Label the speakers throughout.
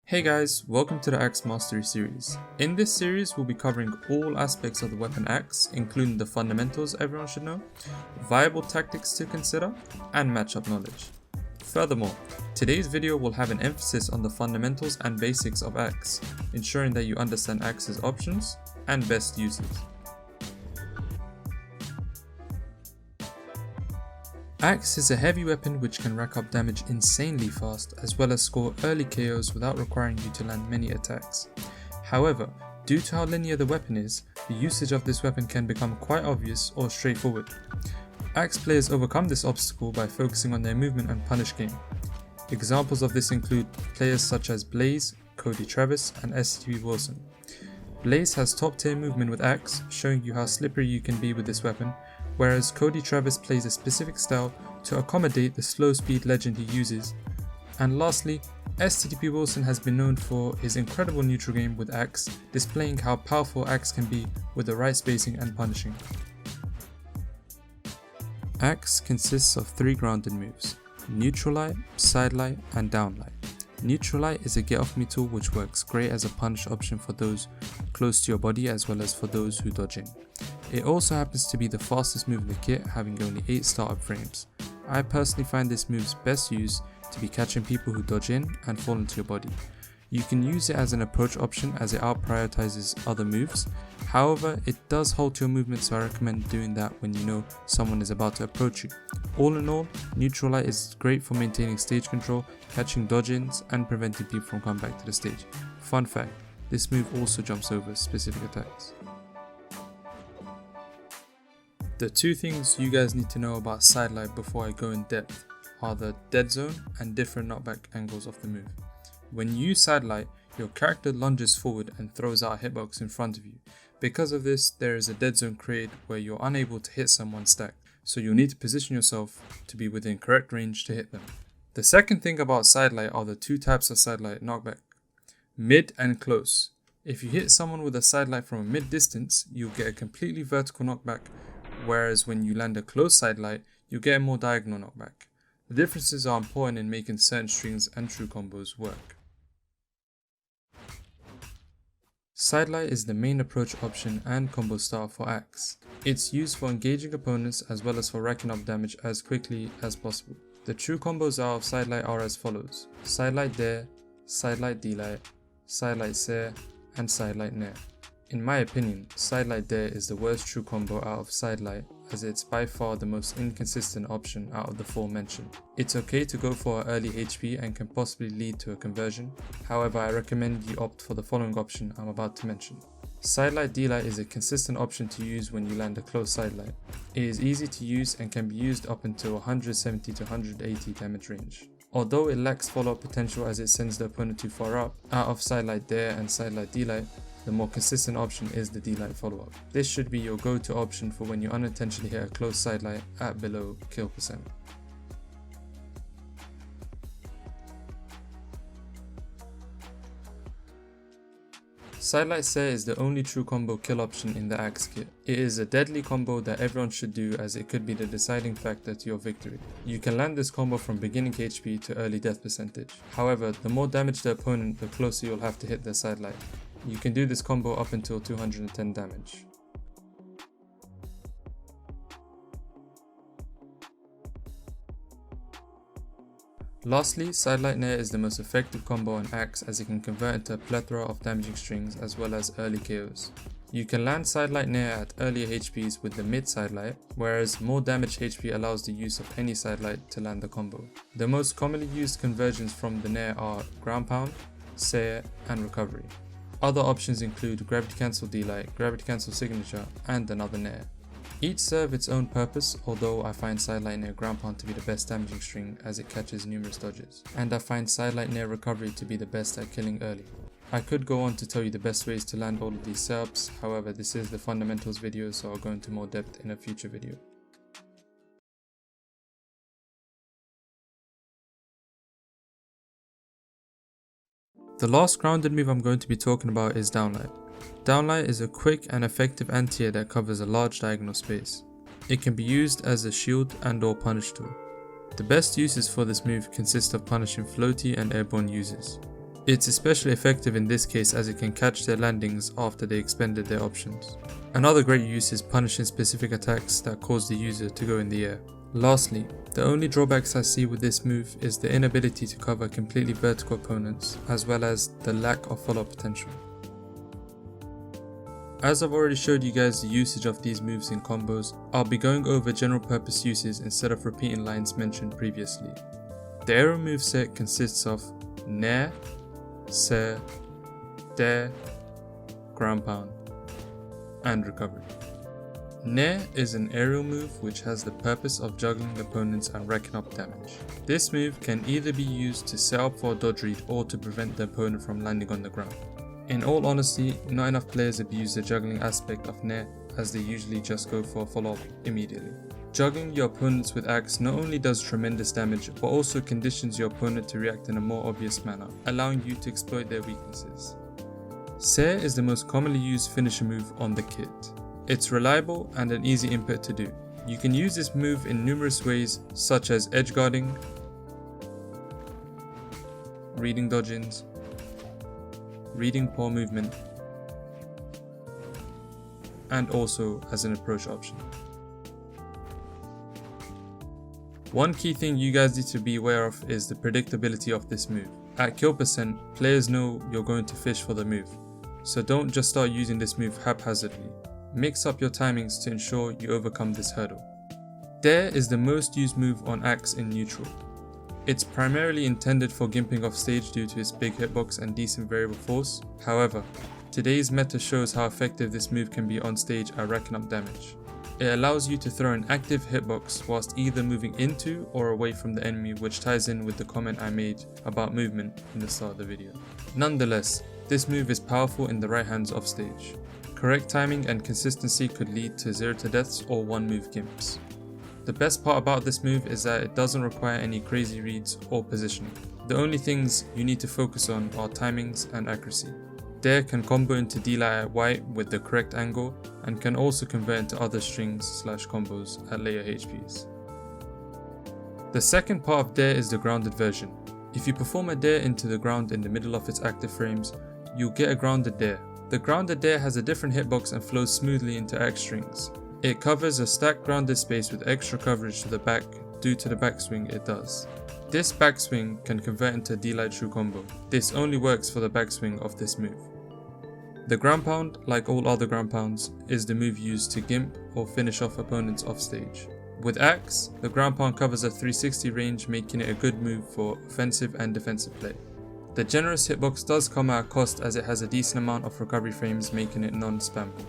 Speaker 1: Hey guys, welcome to the Axe Mastery series. In this series we'll be covering all aspects of the weapon axe, including the fundamentals everyone should know, viable tactics to consider, and matchup knowledge. Furthermore, today's video will have an emphasis on the fundamentals and basics of axe, ensuring that you understand axe's options and best uses. Axe is a heavy weapon which can rack up damage insanely fast, as well as score early KOs without requiring you to land many attacks. However, due to how linear the weapon is, the usage of this weapon can become quite obvious or straightforward. Axe players overcome this obstacle by focusing on their movement and punish game. Examples of this include players such as Blaze, Cody Travis, and STP Wilson. Blaze has top tier movement with Axe, showing you how slippery you can be with this weapon, whereas Cody Travis plays a specific style to accommodate the slow speed legend he uses. And lastly, STP Wilson has been known for his incredible neutral game with Axe, displaying how powerful Axe can be with the right spacing and punishing. Axe consists of 3 grounded moves: Neutral Light, Side Light, and Down Light. Neutral Light is a get off me tool which works great as a punish option for those close to your body as well as for those who dodge in. It also happens to be the fastest move in the kit, having only 8 startup frames. I personally find this move's best use to be catching people who dodge in and fall into your body. You can use it as an approach option as it out prioritizes other moves. However, it does halt your movement, so I recommend doing that when you know someone is about to approach you. All in all, Neutral Light is great for maintaining stage control, catching dodge-ins, and preventing people from coming back to the stage. Fun fact, this move also jumps over specific attacks. The 2 things you guys need to know about Side Light before I go in depth are the dead zone and different knockback angles of the move. When you use Side Light, your character lunges forward and throws out a hitbox in front of you. Because of this, there is a dead zone created where you're unable to hit someone stacked, so you'll need to position yourself to be within correct range to hit them. The second thing about Side Light are the 2 types of Side Light knockback: mid and close. If you hit someone with a Side Light from a mid distance, you'll get a completely vertical knockback, whereas when you land a close Side Light, you get a more diagonal knockback. The differences are important in making certain strings and true combos work. Side Light is the main approach option and combo style for Axe. It's used for engaging opponents as well as for racking up damage as quickly as possible. The true combos out of Side Light are as follows: Side Light Dare, Side Light D-Light, Side Light Sare, and Side Light Nair. In my opinion, Side Light Dare is the worst true combo out of Side Light, as it's by far the most inconsistent option out of the 4 mentioned. It's okay to go for early HP and can possibly lead to a conversion, however I recommend you opt for the following option I'm about to mention. Side Light D-Light is a consistent option to use when you land a close Side Light. It is easy to use and can be used up until 170 to 180 damage range. Although it lacks follow-up potential as it sends the opponent too far up, out of Side Light Dare and Side Light D-Light, the more consistent option is the D-Light follow-up. This should be your go-to option for when you unintentionally hit a close Side Light at below kill percent. Side Light Sare is the only true combo kill option in the Axe kit. It is a deadly combo that everyone should do, as it could be the deciding factor to your victory. You can land this combo from beginning HP to early death percentage. However, the more damage the opponent, the closer you'll have to hit their Side Light. You can do this combo up until 210 damage. Lastly, Side Light Nair is the most effective combo on Axe, as it can convert into a plethora of damaging strings as well as early KOs. You can land Side Light Nair at earlier HPs with the mid Side Light, whereas more damaged HP allows the use of any Side Light to land the combo. The most commonly used conversions from the Nair are Ground Pound, Sare, and Recovery. Other options include Gravity Cancel D-Light, Gravity Cancel Signature, and another Nair. Each serve its own purpose, although I find Side Light Nair Ground Pound to be the best damaging string as it catches numerous dodges, and I find Side Light Nair Recovery to be the best at killing early. I could go on to tell you the best ways to land all of these setups, however this is the fundamentals video, so I'll go into more depth in a future video. The last grounded move I'm going to be talking about is Down Light. Down Light is a quick and effective anti-air that covers a large diagonal space. It can be used as a shield and or punish tool. The best uses for this move consist of punishing floaty and airborne users. It's especially effective in this case as it can catch their landings after they expended their options. Another great use is punishing specific attacks that cause the user to go in the air. Lastly, the only drawbacks I see with this move is the inability to cover completely vertical opponents, as well as the lack of follow-up potential. As I've already showed you guys the usage of these moves in combos, I'll be going over general purpose uses instead of repeating lines mentioned previously. The aerial moveset consists of Nair, Sair, Dair, Ground Pound, and Recovery. Nair is an aerial move which has the purpose of juggling opponents and racking up damage. This move can either be used to set up for a dodge read or to prevent the opponent from landing on the ground. In all honesty, not enough players abuse the juggling aspect of Nair, as they usually just go for a follow-up immediately. Juggling your opponents with axe not only does tremendous damage, but also conditions your opponent to react in a more obvious manner, allowing you to exploit their weaknesses. Sair is the most commonly used finisher move on the kit. It's reliable and an easy input to do. You can use this move in numerous ways, such as edge guarding, reading dodge-ins, reading paw movement, and also as an approach option. One key thing you guys need to be aware of is the predictability of this move. At kill percent, players know you're going to fish for the move, so don't just start using this move haphazardly. Mix up your timings to ensure you overcome this hurdle. Dair is the most used move on axe in neutral. It's primarily intended for gimping off stage due to its big hitbox and decent variable force. However, today's meta shows how effective this move can be on stage at racking up damage. It allows you to throw an active hitbox whilst either moving into or away from the enemy, which ties in with the comment I made about movement in the start of the video. Nonetheless, this move is powerful in the right hands off stage. Correct timing and consistency could lead to 0 to deaths or 1 move gimps. The best part about this move is that it doesn't require any crazy reads or positioning. The only things you need to focus on are timings and accuracy. Dair can combo into D-Light at white with the correct angle and can also convert into other strings/combos at later HPs. The second part of Dair is the grounded version. If you perform a Dair into the ground in the middle of its active frames, you'll get a grounded Dair. The grounded Dair has a different hitbox and flows smoothly into X strings. It covers a stacked grounded space with extra coverage to the back due to the backswing it does. This backswing can convert into a D-Light true combo. This only works for the backswing of this move. The ground pound, like all other ground pounds, is the move used to gimp or finish off opponents off stage. With axe, the ground pound covers a 360 range, making it a good move for offensive and defensive play. The generous hitbox does come at a cost as it has a decent amount of recovery frames, making it non-spammable.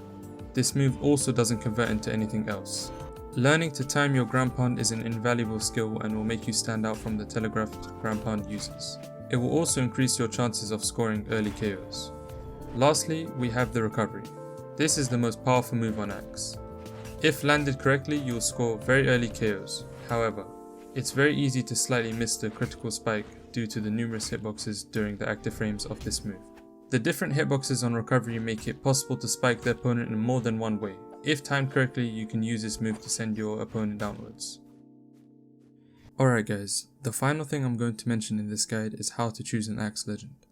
Speaker 1: This move also doesn't convert into anything else. Learning to time your ground pound is an invaluable skill and will make you stand out from the telegraphed ground pound users. It will also increase your chances of scoring early KOs. Lastly, we have the recovery. This is the most powerful move on axe. If landed correctly, you will score very early KOs. However, it's very easy to slightly miss the critical spike due to the numerous hitboxes during the active frames of this move. The different hitboxes on recovery make it possible to spike the opponent in more than one way. If timed correctly, you can use this move to send your opponent downwards. Alright guys, the final thing I'm going to mention in this guide is how to choose an axe legend.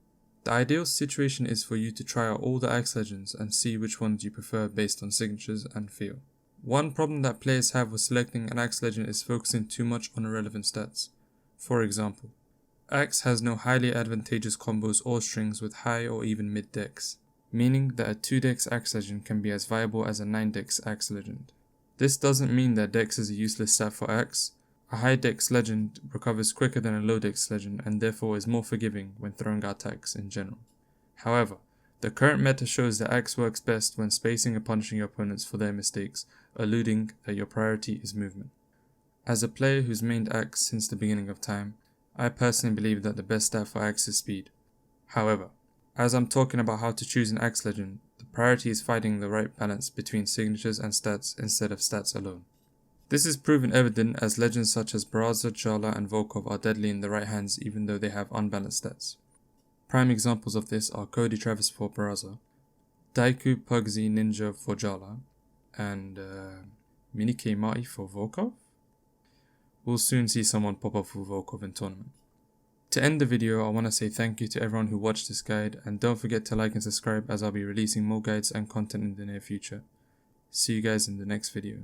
Speaker 1: The ideal situation is for you to try out all the axe legends and see which ones you prefer based on signatures and feel. One problem that players have with selecting an axe legend is focusing too much on irrelevant stats. For example, axe has no highly advantageous combos or strings with high or even mid decks, meaning that a 2 dex axe legend can be as viable as a 9 dex axe legend. This doesn't mean that dex is a useless stat for axe. A high dex legend recovers quicker than a low dex legend and therefore is more forgiving when throwing out attacks in general. However, the current meta shows that axe works best when spacing and punishing your opponents for their mistakes, alluding that your priority is movement. As a player who's mained axe since the beginning of time, I personally believe that the best stat for axe is speed. However, as I'm talking about how to choose an axe legend, the priority is finding the right balance between signatures and stats instead of stats alone. This is proven evident as legends such as Brawlhalla, Brawlhalla and Volkov are deadly in the right hands even though they have unbalanced stats. Prime examples of this are Cody Travis for Brawlhalla, Daiku Pugsy Ninja for Brawlhalla, and Minike Marty for Volkov? We'll soon see someone pop up for Volkov in tournament. To end the video, I want to say thank you to everyone who watched this guide, and don't forget to like and subscribe as I'll be releasing more guides and content in the near future. See you guys in the next video.